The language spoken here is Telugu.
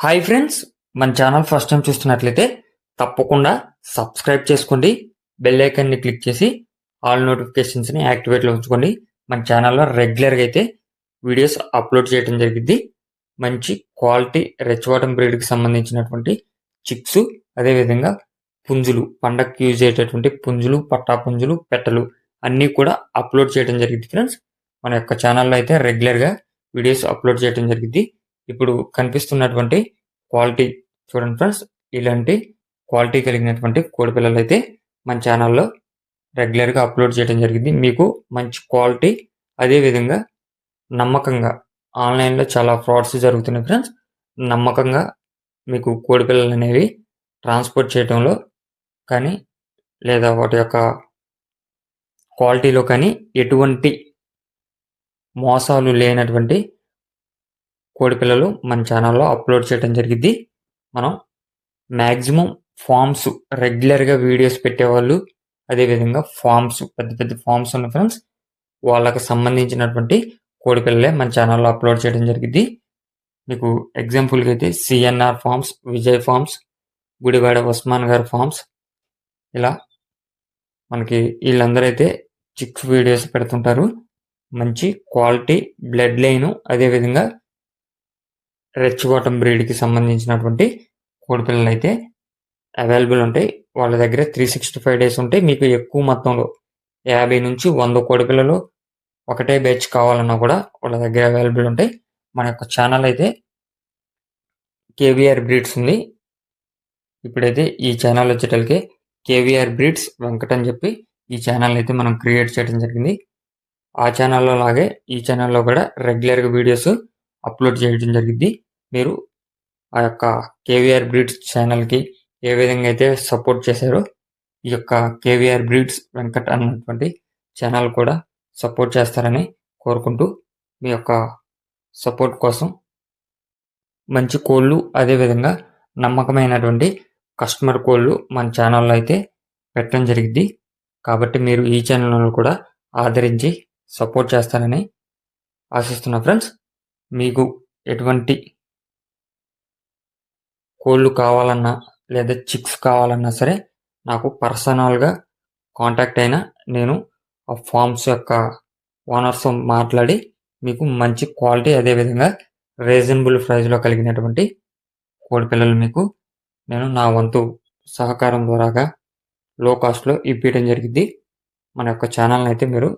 హాయ్ ఫ్రెండ్స్, మన ఛానల్ ఫస్ట్ టైం చూస్తున్నట్లయితే తప్పకుండా సబ్స్క్రైబ్ చేసుకోండి. బెల్ ఐకాన్ని క్లిక్ చేసి ఆల్ నోటిఫికేషన్స్ని యాక్టివేట్లో ఉంచుకోండి. మన ఛానల్లో రెగ్యులర్గా అయితే వీడియోస్ అప్లోడ్ చేయడం జరిగింది. మంచి క్వాలిటీ రెచ్ బాటమ్ బ్రీడ్కి సంబంధించినటువంటి చిక్స్, అదేవిధంగా పుంజులు, పండగకి యూజ్ అయ్యేటటువంటి పుంజులు, పట్టా పుంజులు, పెట్టలు అన్నీ కూడా అప్లోడ్ చేయడం జరిగింది ఫ్రెండ్స్. మన యొక్క ఛానల్లో అయితే రెగ్యులర్గా వీడియోస్ అప్లోడ్ చేయడం జరిగింది. ఇప్పుడు కనిపిస్తున్నటువంటి క్వాలిటీ చూడండి ఫ్రెండ్స్, ఇలాంటి క్వాలిటీ కలిగినటువంటి కోడి పిల్లలు అయితే మన ఛానల్లో రెగ్యులర్గా అప్లోడ్ చేయడం జరిగింది. మీకు మంచి క్వాలిటీ, అదేవిధంగా నమ్మకంగా, ఆన్లైన్లో చాలా ఫ్రాడ్స్ జరుగుతున్నాయి ఫ్రెండ్స్. నమ్మకంగా మీకు కోడి పిల్లలు అనేవి ట్రాన్స్పోర్ట్ చేయడంలో కానీ, లేదా వాటి యొక్క క్వాలిటీలో కానీ ఎటువంటి మోసాలు లేనటువంటి కోడి పిల్లలు మన ఛానల్లో అప్లోడ్ చేయడం జరిగింది. మనం మ్యాక్సిమం ఫామ్స్ రెగ్యులర్గా వీడియోస్ పెట్టేవాళ్ళు, అదేవిధంగా ఫామ్స్ పెద్ద పెద్ద ఫామ్స్ ఉన్న ఫ్రెండ్స్, వాళ్ళకి సంబంధించినటువంటి కోడి పిల్లలే మన ఛానల్లో అప్లోడ్ చేయడం జరిగింది. మీకు ఎగ్జాంపుల్గా అయితే CNR farms, Vijay farms, Gudivada Usman గారి ఫార్మ్స్, ఇలా మనకి వీళ్ళందరూ అయితే చిక్స్ వీడియోస్ పెడుతుంటారు. మంచి క్వాలిటీ, బ్లడ్ లైను, అదేవిధంగా రెచ్ బాటమ్ బ్రీడ్కి సంబంధించినటువంటి కోడి పిల్లలు అయితే అవైలబుల్ ఉంటాయి. వాళ్ళ దగ్గర 365 డేస్ ఉంటాయి. మీకు ఎక్కువ మొత్తంలో 50 నుంచి 100 కోడి పిల్లలు ఒకటే బ్యాచ్ కావాలన్నా కూడా వాళ్ళ దగ్గర అవైలబుల్ ఉంటాయి. మన యొక్క ఛానల్ అయితే కేవీఆర్ బ్రీడ్స్ ఉంది. ఇప్పుడైతే ఈ ఛానల్ వచ్చేటలకి కేవీఆర్ బ్రీడ్స్ వెంకట్ అని చెప్పి ఈ ఛానల్ అయితే మనం క్రియేట్ చేయడం జరిగింది. ఆ ఛానల్లో లాగే ఈ ఛానల్లో కూడా రెగ్యులర్గా వీడియోస్ అప్లోడ్ చేయడం జరిగింది. మీరు ఆ యొక్క కేవీఆర్ బ్రీడ్స్ ఛానల్కి ఏ విధంగా అయితే సపోర్ట్ చేశారో, ఈ యొక్క కేవీఆర్ బ్రీడ్స్ వెంకట్ అన్నటువంటి ఛానల్ కూడా సపోర్ట్ చేస్తారని కోరుకుంటూ, మీ యొక్క సపోర్ట్ కోసం మంచి కోళ్ళు, అదేవిధంగా నమ్మకమైనటువంటి కస్టమర్ కోళ్ళు మన ఛానల్లో అయితే పెట్టడం జరిగింది. కాబట్టి మీరు ఈ ఛానల్ను కూడా ఆదరించి సపోర్ట్ చేస్తారని ఆశిస్తున్నా ఫ్రెండ్స్. మీకు ఎటువంటి కోళ్ళు కావాలన్నా లేదా చిక్స్ కావాలన్నా సరే నాకు పర్సనల్గా కాంటాక్ట్ అయినా నేను ఆ ఫార్మ్స్ యొక్క ఓనర్స్తో మాట్లాడి మీకు మంచి క్వాలిటీ, అదేవిధంగా రీజనబుల్ ప్రైస్లో కలిగినటువంటి కోడి పిల్లలు మీకు నేను నా వంతు సహకారం ద్వారాగా లో కాస్ట్లో ఇప్పించడం జరిగింది. మన యొక్క ఛానల్ని అయితే మీరు